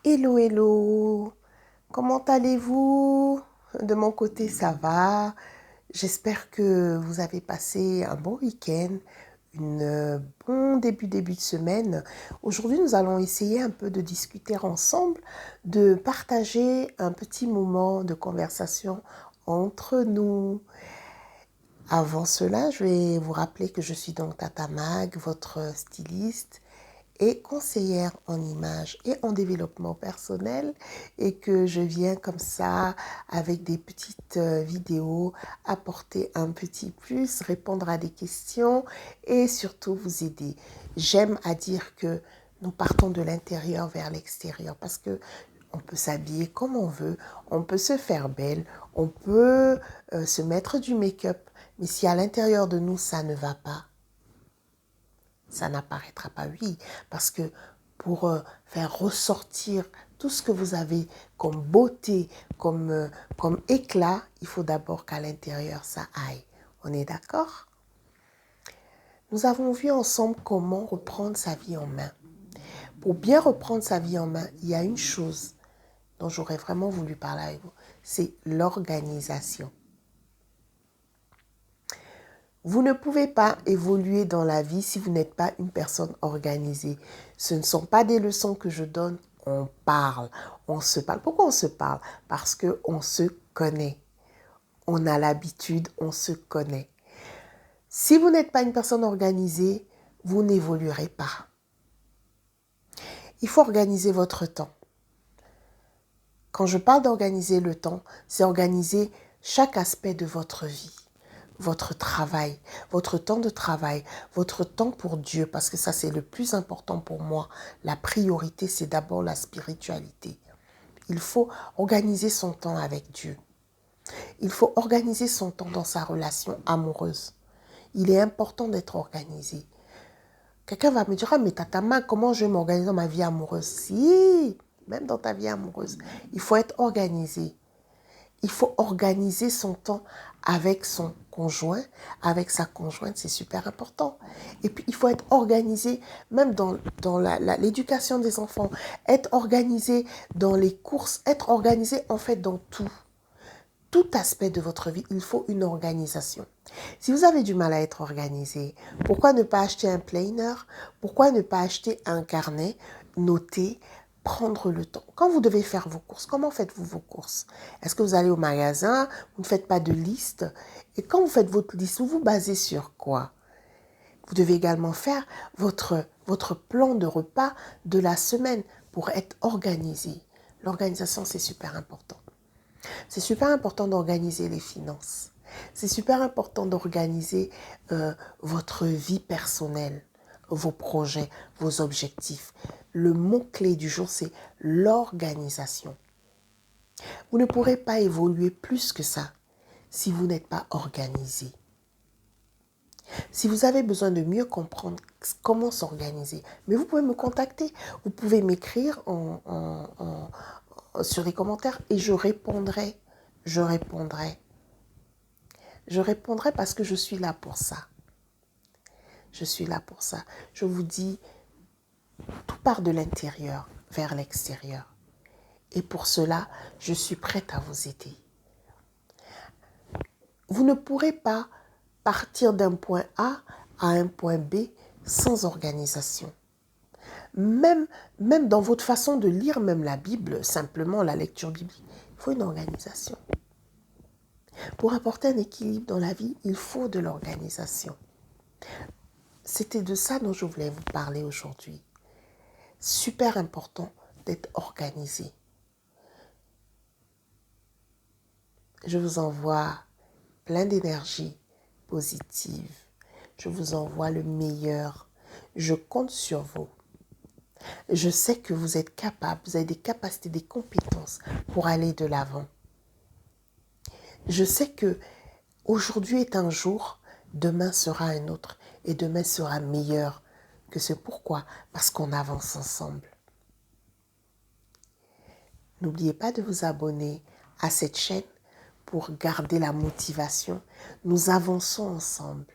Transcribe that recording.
Hello, hello, comment allez-vous? De mon côté, ça va. J'espère que vous avez passé un bon week-end, une bon début de semaine. Aujourd'hui, nous allons essayer un peu de discuter ensemble, de partager un petit moment de conversation entre nous. Avant cela, je vais vous rappeler que je suis donc Tata Mag, votre styliste et conseillère en images et en développement personnel et que je viens comme ça avec des petites vidéos apporter un petit plus, répondre à des questions et surtout vous aider. J'aime à dire que nous partons de l'intérieur vers l'extérieur parce que on peut s'habiller comme on veut, on peut se faire belle, on peut se mettre du make-up, mais si à l'intérieur de nous ça ne va pas, ça n'apparaîtra pas, oui, parce que pour faire ressortir tout ce que vous avez comme beauté, comme éclat, il faut d'abord qu'à l'intérieur, ça aille. On est d'accord? Nous avons vu ensemble comment reprendre sa vie en main. Pour bien reprendre sa vie en main, il y a une chose dont j'aurais vraiment voulu parler avec vous, c'est l'organisation. Vous ne pouvez pas évoluer dans la vie si vous n'êtes pas une personne organisée. Ce ne sont pas des leçons que je donne, on parle, on se parle. Pourquoi on se parle? Parce qu'on se connaît. On a l'habitude, on se connaît. Si vous n'êtes pas une personne organisée, vous n'évoluerez pas. Il faut organiser votre temps. Quand je parle d'organiser le temps, c'est organiser chaque aspect de votre vie. Votre travail, votre temps de travail, votre temps pour Dieu, parce que ça c'est le plus important pour moi. La priorité, c'est d'abord la spiritualité. Il faut organiser son temps avec Dieu. Il faut organiser son temps dans sa relation amoureuse. Il est important d'être organisé. Quelqu'un va me dire, ah mais Tatama, comment je vais m'organiser dans ma vie amoureuse? Si, même dans ta vie amoureuse, il faut être organisé. Il faut organiser son temps avec son conjoint, avec sa conjointe, c'est super important. Et puis, il faut être organisé même dans l'éducation des enfants, être organisé dans les courses, être organisé en fait dans tout. Tout aspect de votre vie, il faut une organisation. Si vous avez du mal à être organisé, pourquoi ne pas acheter un planner? Pourquoi ne pas acheter un carnet, noter, prendre le temps? Quand vous devez faire vos courses, comment faites-vous vos courses? Est-ce que vous allez au magasin? Vous ne faites pas de liste? Et quand vous faites votre liste, vous vous basez sur quoi? Vous devez également faire votre plan de repas de la semaine pour être organisé. L'organisation, c'est super important. C'est super important d'organiser les finances. C'est super important d'organiser votre vie personnelle, vos projets, vos objectifs. Le mot-clé du jour, c'est l'organisation. Vous ne pourrez pas évoluer plus que ça si vous n'êtes pas organisé. Si vous avez besoin de mieux comprendre comment s'organiser, mais vous pouvez me contacter, vous pouvez m'écrire sur les commentaires et je répondrai. Je répondrai. Je répondrai parce que je suis là pour ça. Je suis là pour ça. Je vous dis, tout part de l'intérieur vers l'extérieur. Et pour cela, je suis prête à vous aider. Vous ne pourrez pas partir d'un point A à un point B sans organisation. Même dans votre façon de lire même la Bible, simplement la lecture biblique, il faut une organisation. Pour apporter un équilibre dans la vie, il faut de l'organisation. C'était de ça dont je voulais vous parler aujourd'hui. Super important d'être organisé. Je vous envoie plein d'énergie positive. Je vous envoie le meilleur. Je compte sur vous. Je sais que vous êtes capables, vous avez des capacités, des compétences pour aller de l'avant. Je sais que aujourd'hui est un jour, demain sera un autre et demain sera meilleur que ce pourquoi, parce qu'on avance ensemble. N'oubliez pas de vous abonner à cette chaîne pour garder la motivation. Nous avançons ensemble.